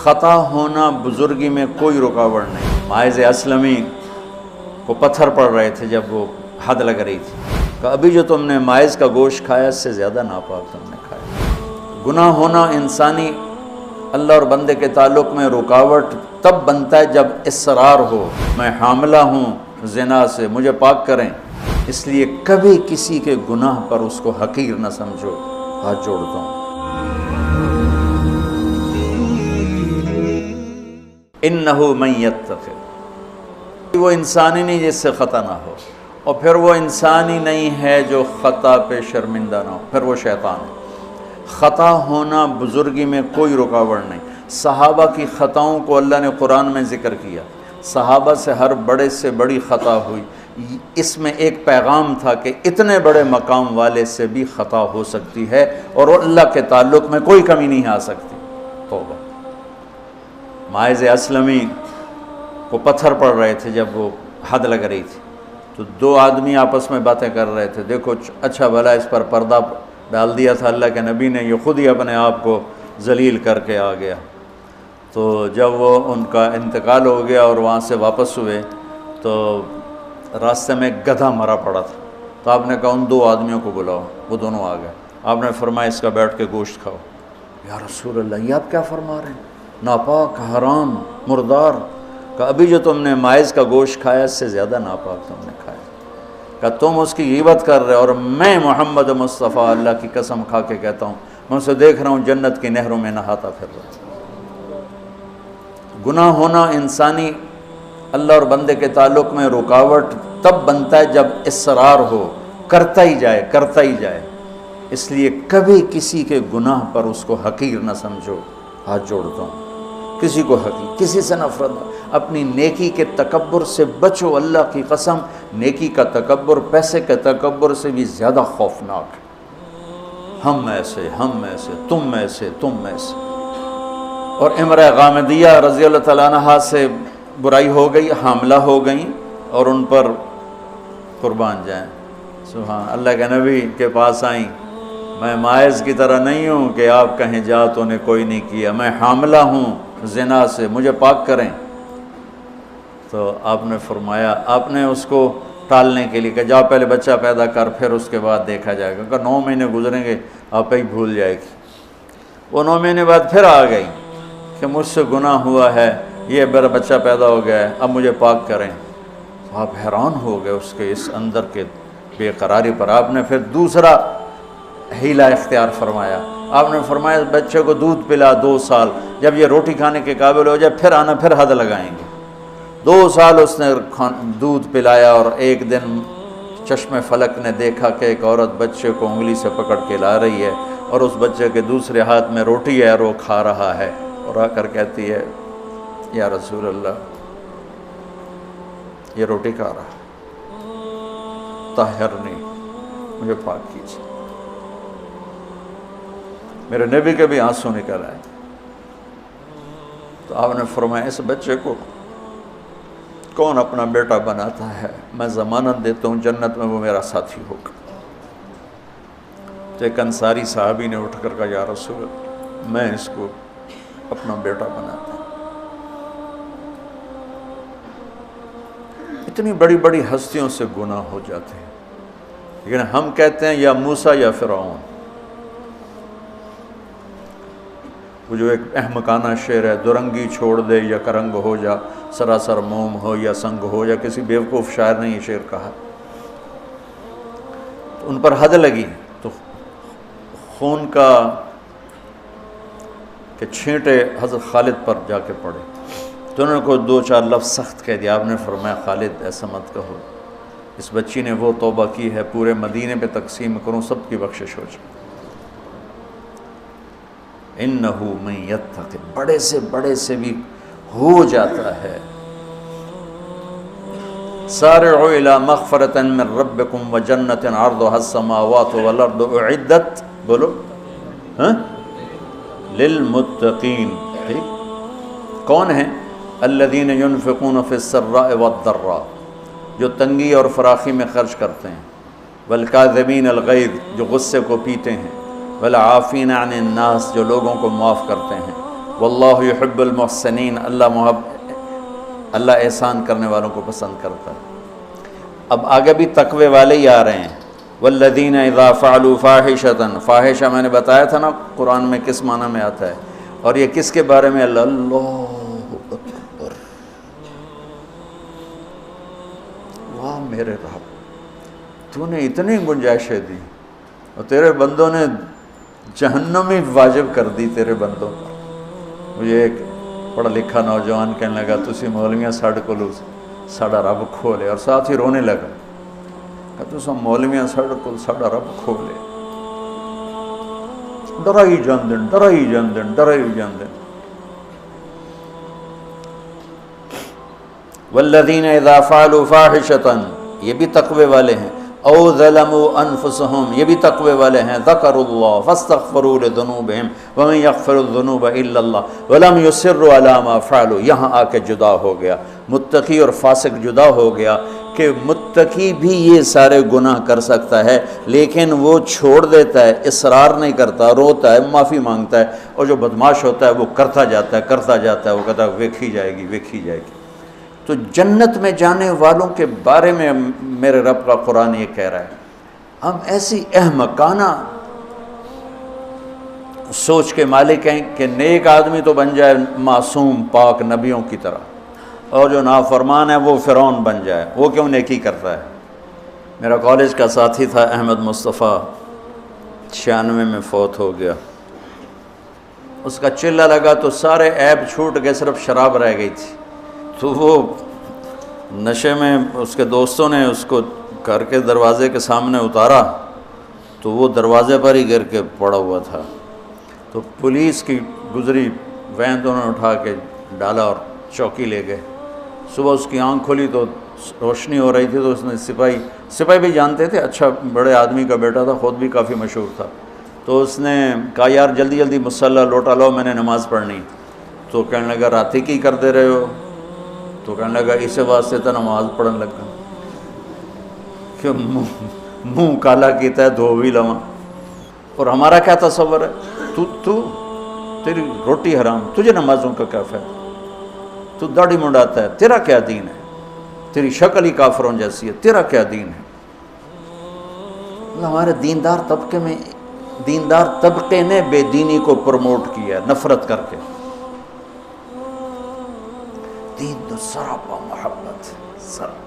خطا ہونا بزرگی میں کوئی رکاوٹ نہیں۔ ماعز اسلمی کو پتھر پڑ رہے تھے جب وہ حد لگ رہی تھی، کہ ابھی جو تم نے ماعز کا گوشت کھایا اس سے زیادہ ناپاک تم نے کھایا۔ گناہ ہونا انسانی اللہ اور بندے کے تعلق میں رکاوٹ تب بنتا ہے جب اصرار ہو، میں حاملہ ہوں زنا سے، مجھے پاک کریں، اس لیے کبھی کسی کے گناہ پر اس کو حقیر نہ سمجھو۔ ہاتھ جوڑتا ہوں۔ انہ من یتق، وہ انسان ہی نہیں جس سے خطا نہ ہو، اور پھر وہ انسان ہی نہیں ہے جو خطا پہ شرمندہ نہ ہو، پھر وہ شیطان ہے۔ خطا ہونا بزرگی میں کوئی رکاوٹ نہیں۔ صحابہ کی خطاؤں کو اللہ نے قرآن میں ذکر کیا، صحابہ سے ہر بڑے سے بڑی خطا ہوئی، اس میں ایک پیغام تھا کہ اتنے بڑے مقام والے سے بھی خطا ہو سکتی ہے اور اللہ کے تعلق میں کوئی کمی نہیں آ سکتی۔ توبہ۔ ماعز اسلمی کو پتھر پڑ رہے تھے جب وہ حد لگ رہی تھی، تو دو آدمی آپس میں باتیں کر رہے تھے، دیکھو اچھا بھلا اس پر پردہ ڈال دیا تھا اللہ کے نبی نے، یہ خود ہی اپنے آپ کو ذلیل کر کے آ گیا۔ تو جب وہ ان کا انتقال ہو گیا اور وہاں سے واپس ہوئے تو راستے میں ایک گدھا مرا پڑا تھا، تو آپ نے کہا ان دو آدمیوں کو بلاؤ، وہ دونوں آ گئے۔ آپ نے فرمایا اس کا بیٹھ کے گوشت کھاؤ۔ یا رسول اللہ، یہ آپ کیا فرما رہے ہیں؟ ناپاک، حرام، مردار۔ کہ ابھی جو تم نے ماعز کا گوشت کھایا اس سے زیادہ ناپاک تم نے کھایا۔ کہ تم اس کی غیبت کر رہے، اور میں محمد مصطفیٰ اللہ کی قسم کھا کے کہتا ہوں میں اسے دیکھ رہا ہوں جنت کی نہروں میں نہاتا پھر رہا ہوں۔ گناہ ہونا انسانی اللہ اور بندے کے تعلق میں رکاوٹ تب بنتا ہے جب اصرار ہو، کرتا ہی جائے کرتا ہی جائے، اس لیے کبھی کسی کے گناہ پر اس کو حقیر نہ سمجھو۔ ہاتھ جوڑتا ہوں۔ کسی کو حقیر، کسی سے نفرت نہ، اپنی نیکی کے تکبر سے بچو۔ اللہ کی قسم، نیکی کا تکبر پیسے کے تکبر سے بھی زیادہ خوفناک ہے۔ ہم ایسے، ہم ایسے، تم ایسے، تم ایسے۔ اور امرأہ غامدیہ رضی اللہ تعالیٰ عنہا سے برائی ہو گئی، حاملہ ہو گئیں، اور ان پر قربان جائیں سبحان اللہ کے نبی کے پاس آئیں، میں ماعز کی طرح نہیں ہوں کہ آپ کہیں جا تو نے کوئی نہیں کیا، میں حاملہ ہوں زنا سے، مجھے پاک کریں۔ تو آپ نے فرمایا، آپ نے اس کو ٹالنے کے لیے کہ جا پہلے بچہ پیدا کر پھر اس کے بعد دیکھا جائے گا، کہ 9 مہینے گزریں گے آپ ہی بھول جائے گی۔ وہ 9 مہینے بعد پھر آ گئی کہ مجھ سے گناہ ہوا ہے، یہ میرا بچہ پیدا ہو گیا ہے، اب مجھے پاک کریں۔ آپ حیران ہو گئے اس کے اس اندر کے بے قراری پر۔ آپ نے پھر دوسرا ہیلا اختیار فرمایا، آپ نے فرمایا بچے کو دودھ پلا 2 سال، جب یہ روٹی کھانے کے قابل ہو جائے پھر آنا، پھر حد لگائیں گے۔ 2 سال اس نے دودھ پلایا، اور ایک دن چشم فلک نے دیکھا کہ ایک عورت بچے کو انگلی سے پکڑ کے لا رہی ہے، اور اس بچے کے دوسرے ہاتھ میں روٹی ہے اور وہ کھا رہا ہے، اور آ کر کہتی ہے یا رسول اللہ یہ روٹی کھا رہا، طہرنی، مجھے پاک کیجیے۔ میرے نبی کے بھی آنسو نکل آئے۔ تو آپ نے فرمایا اس بچے کو کون اپنا بیٹا بناتا ہے، میں ضمانت دیتا ہوں جنت میں وہ میرا ساتھی ہوگا۔ تو ایک انصاری صحابی نے اٹھ کر کہا یا رسول اللہ میں اس کو اپنا بیٹا بناتا ہوں۔ اتنی بڑی بڑی ہستیوں سے گناہ ہو جاتے ہیں، لیکن ہم کہتے ہیں یا موسیٰ یا فرعون۔ وہ جو ایک احمقانہ شعر ہے، دورنگی چھوڑ دے یا کرنگ ہو جا، سراسر موم ہو یا سنگ ہو جا، کسی بیوقوف شاعر نے یہ شعر کہا۔ تو ان پر حد لگی تو خون کا کہ چھینٹے حضرت خالد پر جا کے پڑے، تو انہوں نے کو 2-4 لفظ سخت کہہ دیا۔ آپ نے فرمایا خالد ایسا مت کہو، اس بچی نے وہ توبہ کی ہے پورے مدینے پہ تقسیم کروں سب کی بخشش ہو جائے۔ انہو من یتق، بڑے سے بڑے سے بھی ہو جاتا ہے۔ سارعوا الی مغفرۃ من ربکم وجنۃ عرضها السماوات والارض اعدت، بولو للمتقین۔ ٹھیک، کون ہیں؟ الذین ينفقون فی السراء والضراء، جو تنگی اور فراخی میں خرچ کرتے ہیں، والکاظمین الغیظ، جو غصے کو پیتے ہیں، والعافین عن الناس، جو لوگوں کو معاف کرتے ہیں، واللہ یحب المحسنین، اللہ احسان کرنے والوں کو پسند کرتا ہے۔ اب آگے بھی تقوی والے ہی آ رہے ہیں، والذین اذا فعلوا فاحشۃ، فاحشہ میں نے بتایا تھا نا قرآن میں کس معنی میں آتا ہے، اور یہ کس کے بارے میں؟ اللہ اکبر، واہ میرے رب، تو نے اتنی گنجائشیں دی اور تیرے بندوں نے جہنم ہی واجب کر دی تیرے بندوں پر۔ مجھے ایک پڑھا لکھا نوجوان کہنے لگا تسی مولویاں ساڑھے کو ساڑھا رب کھولے، اور ساتھ ہی رونے لگا کہ تسا مولویاں ساڑھے کو ساڑھا رب کھولے، ڈرائی جاندن ڈرائی جاندن ڈرائی جاندن۔ والذین اذا فعلوا فاحشۃ، یہ بھی تقوی والے ہیں، او ظلموا انفسهم، یہ بھی تقوی والے ہیں، ذکروا اللہ فاستغفروا لذنوبہم ومن یغفر الذنوب الا اللہ ولم یصروا علی ما فعلوا۔ یہاں آ کے جدا ہو گیا، متقی اور فاسق جدا ہو گیا کہ متقی بھی یہ سارے گناہ کر سکتا ہے لیکن وہ چھوڑ دیتا ہے، اصرار نہیں کرتا، روتا ہے، معافی مانگتا ہے، اور جو بدماش ہوتا ہے وہ کرتا جاتا ہے، وہ کہتا ہے ویکھی جائے گی ویکھی جائے گی۔ تو جنت میں جانے والوں کے بارے میں میرے رب کا قرآن یہ کہہ رہا ہے، ہم ایسی احمقانہ سوچ کے مالک ہیں کہ نیک آدمی تو بن جائے معصوم پاک نبیوں کی طرح، اور جو نافرمان ہے وہ فرعون بن جائے، وہ کیوں نیکی کرتا ہے؟ میرا کالج کا ساتھی تھا احمد مصطفیٰ، 96 میں فوت ہو گیا۔ اس کا چلہ لگا تو سارے عیب چھوٹ گئے، صرف شراب رہ گئی تھی، تو وہ نشے میں اس کے دوستوں نے اس کو گھر کے دروازے کے سامنے اتارا تو وہ دروازے پر ہی گر کے پڑا ہوا تھا۔ تو پولیس کی گزری وین تو انہوں نے اٹھا کے ڈالا اور چوکی لے گئے۔ صبح اس کی آنکھ کھلی تو روشنی ہو رہی تھی، تو اس نے سپاہی بھی جانتے تھے، اچھا بڑے آدمی کا بیٹا تھا، خود بھی کافی مشہور تھا، تو اس نے کہا یار جلدی جلدی مصلی لوٹا لاؤ، میں نے نماز پڑھنی۔ تو کہنے لگا راتی کی کر دے رہے ہو؟ تو کہنے لگا اسے واسطے تو نماز پڑھن لگا کہ منہ کالا کیتا ہے دھو بھی لواں۔ اور ہمارا کیا تصور ہے، تیری روٹی حرام، تجھے نمازوں کا کیا فائدہ، تو داڑھی منڈاتا ہے، تیرا کیا دین ہے، تیری شکل ہی کافروں جیسی ہے، تیرا کیا دین ہے۔ ہمارے دیندار طبقے نے بے دینی کو پروموٹ کیا نفرت کر کے۔ دین تو سراپا محبت، سراپا